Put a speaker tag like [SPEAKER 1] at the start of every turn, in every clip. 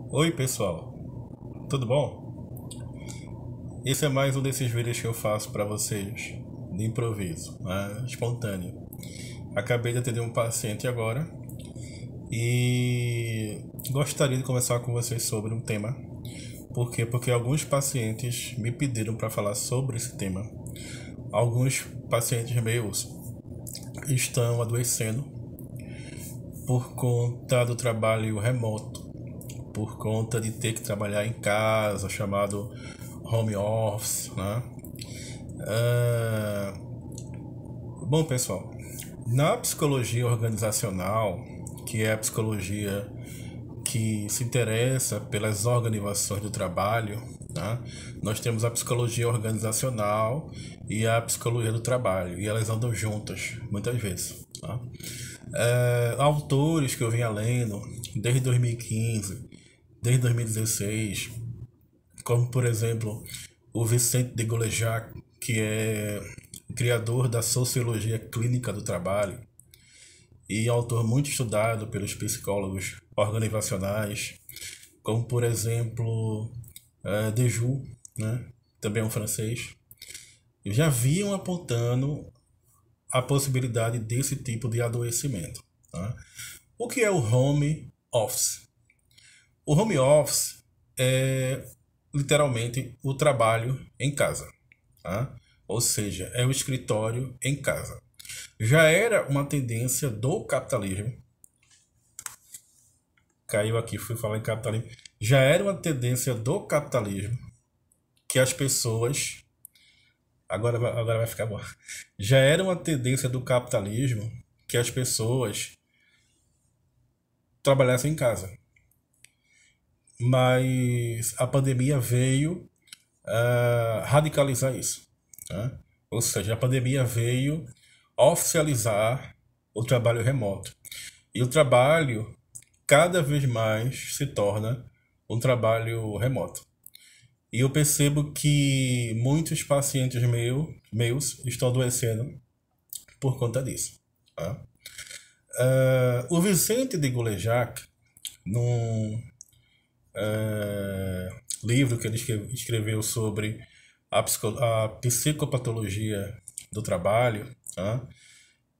[SPEAKER 1] Oi pessoal, tudo bom? Esse é mais um desses vídeos que eu faço para vocês de improviso, né? Espontâneo. Acabei de atender um paciente agora e gostaria de conversar com vocês sobre um tema. Por quê? Porque alguns pacientes me pediram para falar sobre esse tema. Alguns pacientes meus estão adoecendo por conta do trabalho remoto, por conta de ter que trabalhar em casa, chamado home office, né? Ah, Bom, pessoal, na psicologia organizacional, que é a psicologia que se interessa pelas organizações do trabalho, né? Nós temos a psicologia organizacional e a psicologia do trabalho, e elas andam juntas, muitas vezes. Tá? Autores que eu venho lendo desde 2015, desde 2016, como por exemplo o Vicente de Golejac, que é criador da sociologia clínica do trabalho e autor muito estudado pelos psicólogos organizacionais, como por exemplo Dejoux, né? Também é um francês, já vinham apontando a possibilidade desse tipo de adoecimento. Tá? O que é o home office? O home office é literalmente o trabalho em casa, tá? Ou seja, é o escritório em casa. Já era uma tendência do capitalismo, caiu aqui, fui falar em capitalismo, já era uma tendência do capitalismo que as pessoas, agora vai ficar bom, já era uma tendência do capitalismo que as pessoas trabalhassem em casa, mas a pandemia veio radicalizar isso, né? Ou seja, a pandemia veio oficializar o trabalho remoto. E o trabalho cada vez mais se torna um trabalho remoto. E eu percebo que muitos pacientes meus estão adoecendo por conta disso. Tá? O Vicente de Golejac, num livro que ele escreveu sobre a psicopatologia do trabalho, tá?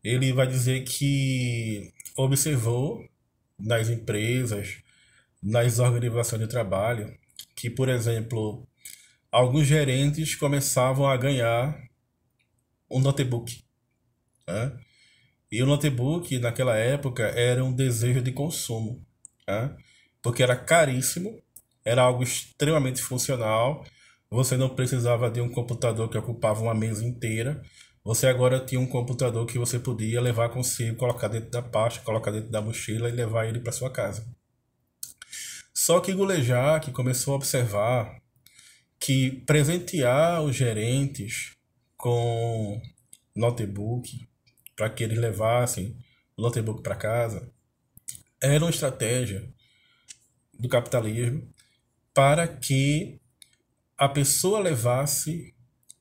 [SPEAKER 1] Ele vai dizer que observou nas empresas, nas organizações de trabalho, que, por exemplo, alguns gerentes começavam a ganhar um notebook, né? E o notebook, naquela época, era um desejo de consumo, né? Porque era caríssimo, era algo extremamente funcional, você não precisava de um computador que ocupava uma mesa inteira, você agora tinha um computador que você podia levar consigo, colocar dentro da pasta, colocar dentro da mochila e levar ele para sua casa. Só que Golejac começou a observar que presentear os gerentes com notebook para que eles levassem o notebook para casa era uma estratégia do capitalismo para que a pessoa levasse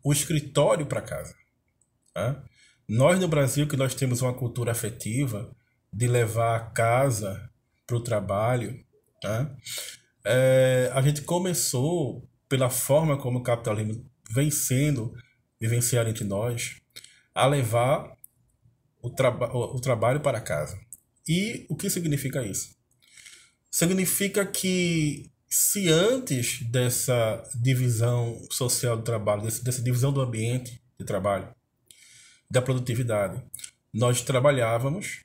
[SPEAKER 1] o escritório para casa. Tá? Nós no Brasil, que nós temos uma cultura afetiva de levar a casa para o trabalho, tá? A gente começou, pela forma como o capitalismo vem sendo vivenciado entre nós, a levar o trabalho para casa. E o que significa isso? Significa que se antes dessa divisão social do trabalho, dessa divisão do ambiente de trabalho, da produtividade, nós trabalhávamos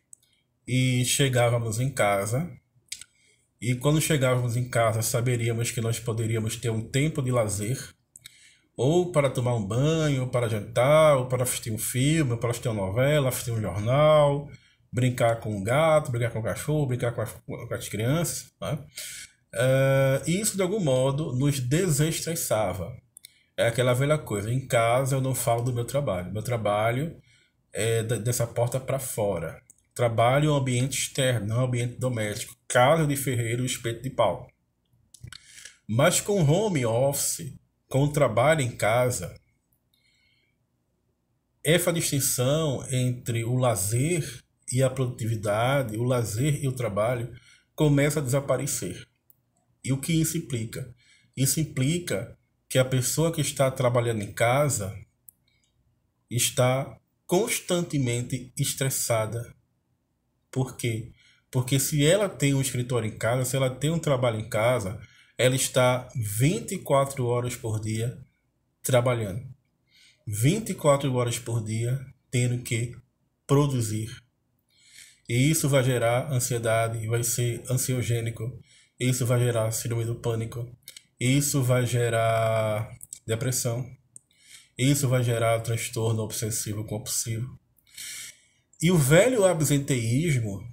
[SPEAKER 1] e chegávamos em casa, e quando chegávamos em casa saberíamos que nós poderíamos ter um tempo de lazer, ou para tomar um banho, ou para jantar, ou para assistir um filme, ou para assistir uma novela, assistir um jornal, brincar com o gato, brincar com o cachorro, brincar com as crianças, né? E isso de algum modo nos desestressava. É aquela velha coisa, em casa eu não falo do meu trabalho é dessa porta para fora. Trabalho é um ambiente externo, não é um ambiente doméstico. Casa de ferreiro, espeto de pau. Mas com home office, com o trabalho em casa, essa distinção entre o lazer e a produtividade, o lazer e o trabalho, começa a desaparecer. E o que isso implica? Isso implica que a pessoa que está trabalhando em casa está constantemente estressada. Por quê? Porque se ela tem um escritório em casa, se ela tem um trabalho em casa, ela está 24 horas por dia trabalhando. 24 horas por dia tendo que produzir. E isso vai gerar ansiedade, vai ser ansiogênico. Isso vai gerar síndrome do pânico. Isso vai gerar depressão. Isso vai gerar transtorno obsessivo compulsivo. E o velho absenteísmo,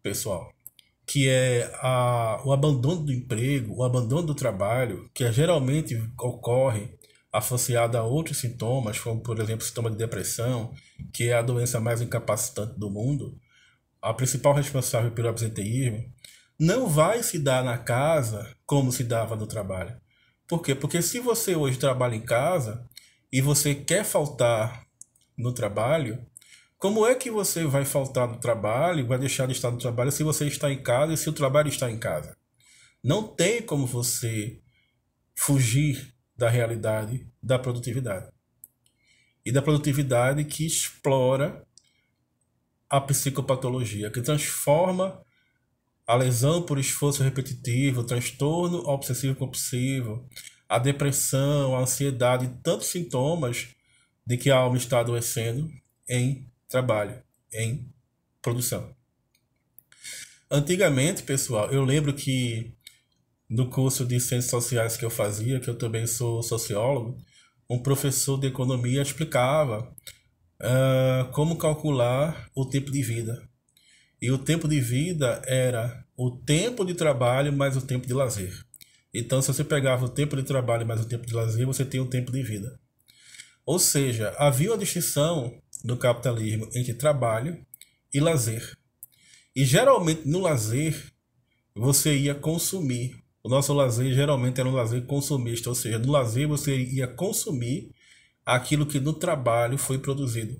[SPEAKER 1] pessoal, que é o abandono do emprego, o abandono do trabalho, que geralmente ocorre associado a outros sintomas, como por exemplo sintoma de depressão, que é a doença mais incapacitante do mundo, a principal responsável pelo absenteísmo, não vai se dar na casa como se dava no trabalho. Por quê? Porque se você hoje trabalha em casa e você quer faltar no trabalho, como é que você vai faltar no trabalho, vai deixar de estar no trabalho se você está em casa e se o trabalho está em casa? Não tem como você fugir da realidade da produtividade. E da produtividade que explora a psicopatologia, que transforma a lesão por esforço repetitivo, o transtorno obsessivo-compulsivo, a depressão, a ansiedade, tantos sintomas de que a alma está adoecendo em trabalho, em produção. Antigamente, pessoal, eu lembro que no curso de Ciências Sociais que eu fazia, que eu também sou sociólogo, um professor de economia explicava como calcular o tempo de vida. E o tempo de vida era o tempo de trabalho mais o tempo de lazer. Então, se você pegava o tempo de trabalho mais o tempo de lazer, você tem um tempo de vida. Ou seja, havia uma distinção no capitalismo entre trabalho e lazer. E geralmente no lazer, você ia consumir. O nosso lazer geralmente era um lazer consumista, ou seja, no lazer você ia consumir aquilo que no trabalho foi produzido.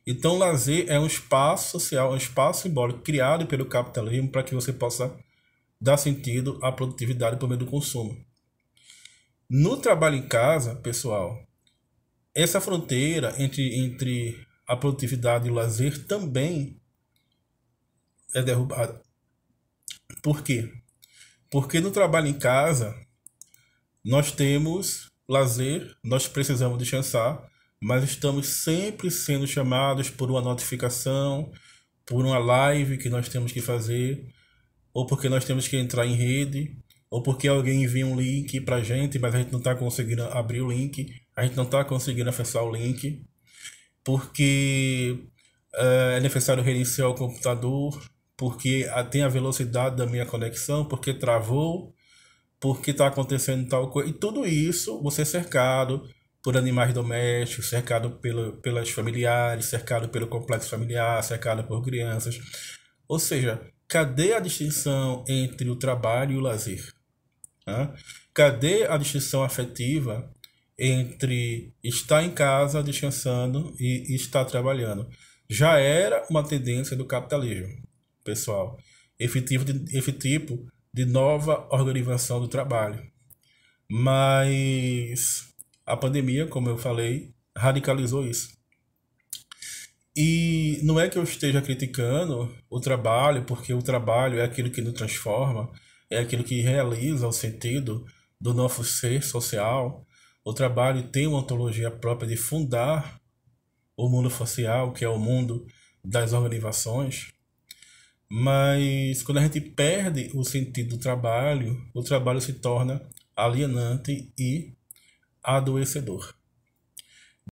[SPEAKER 1] Então, o lazer é um espaço social, um espaço simbólico criado pelo capitalismo para que você possa dar sentido à produtividade por meio do consumo. No trabalho em casa, pessoal, essa fronteira entre a produtividade e o lazer também é derrubada. Por quê? Porque no trabalho em casa, nós temos lazer, nós precisamos descansar, mas estamos sempre sendo chamados por uma notificação, por uma live que nós temos que fazer, ou porque nós temos que entrar em rede, ou porque alguém envia um link para a gente, mas a gente não está conseguindo abrir o link, a gente não está conseguindo acessar o link, porque é necessário reiniciar o computador, porque tem a velocidade da minha conexão, porque travou, porque está acontecendo tal coisa. E tudo isso, você cercado por animais domésticos, cercado pelas familiares, cercado pelo complexo familiar, cercado por crianças. Ou seja, cadê a distinção entre o trabalho e o lazer? Cadê a distinção afetiva entre estar em casa descansando e estar trabalhando? Já era uma tendência do capitalismo, pessoal. Esse tipo de nova organização do trabalho. Mas a pandemia, como eu falei, radicalizou isso. E não é que eu esteja criticando o trabalho, porque o trabalho é aquilo que nos transforma, é aquilo que realiza o sentido do nosso ser social. O trabalho tem uma ontologia própria de fundar o mundo social, que é o mundo das organizações. Mas quando a gente perde o sentido do trabalho, o trabalho se torna alienante e adoecedor.